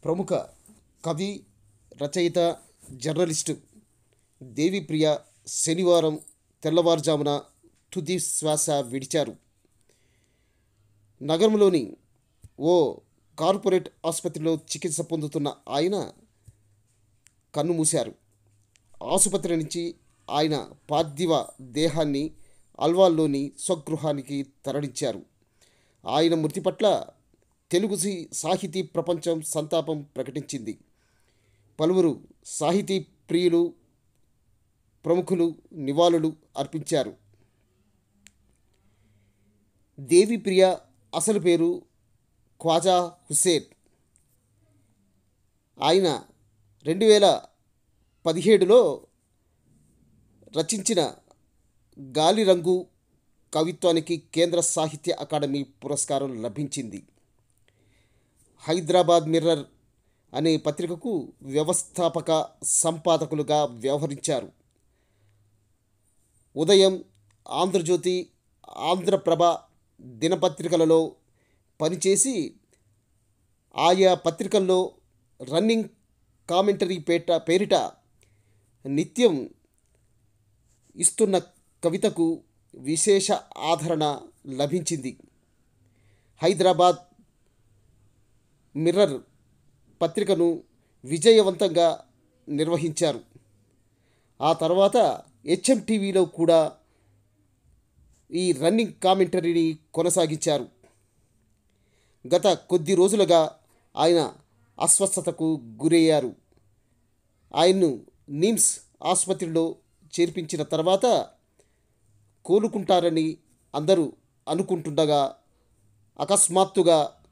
ప్రముఖ కవి, రచయిత, జర్నలిస్టు దేవిప్రియ శనివారం తెల్లవారుజామున తుది శ్వాస విడిచారు. నగరంలోని ఓ కార్పొరేట్ ఆసుపత్రిలో చికిత్స పొందుతున్న ఆయన కన్నుమూశారు. ఆసుపత్రి నుంచి ఆయన పార్థివ దేహాన్ని అల్వాల్లోని స్వగృహానికి తరలించారు. ఆయన మృతి పట్ల తెలుగు సాహితీ ప్రపంచం సంతాపం ప్రకటించింది. పలువురు సాహితీ ప్రియులు, ప్రముఖులు నివాళులు అర్పించారు. దేవిప్రియ అసలు పేరు ఖ్వాజా హుస్సేన్. ఆయన 2017లో రచించిన గాలిరంగు కవిత్వానికి కేంద్ర సాహిత్య అకాడమీ పురస్కారం లభించింది. హైదరాబాద్ మిర్రర్ అనే పత్రికకు వ్యవస్థాపక సంపాదకులుగా వ్యవహరించారు. ఉదయం, ఆంధ్రజ్యోతి, ఆంధ్రప్రభ దినపత్రికలలో పనిచేసి ఆయా పత్రికల్లో రన్నింగ్ కామెంటరీ పేరిట నిత్యం ఇస్తున్న కవితకు విశేష ఆదరణ లభించింది. హైదరాబాద్ మిర్రర్ పత్రికను విజయవంతంగా నిర్వహించారు. ఆ తర్వాత HMTVలో కూడా ఈ రన్నింగ్ కామెంటరీని కొనసాగించారు. గత కొద్ది రోజులుగా ఆయన అస్వస్థతకు గురయ్యారు. ఆయన్ను నిమ్స్ ఆసుపత్రిలో చేర్పించిన తర్వాత కోలుకుంటారని అందరూ అనుకుంటుండగా అకస్మాత్తుగా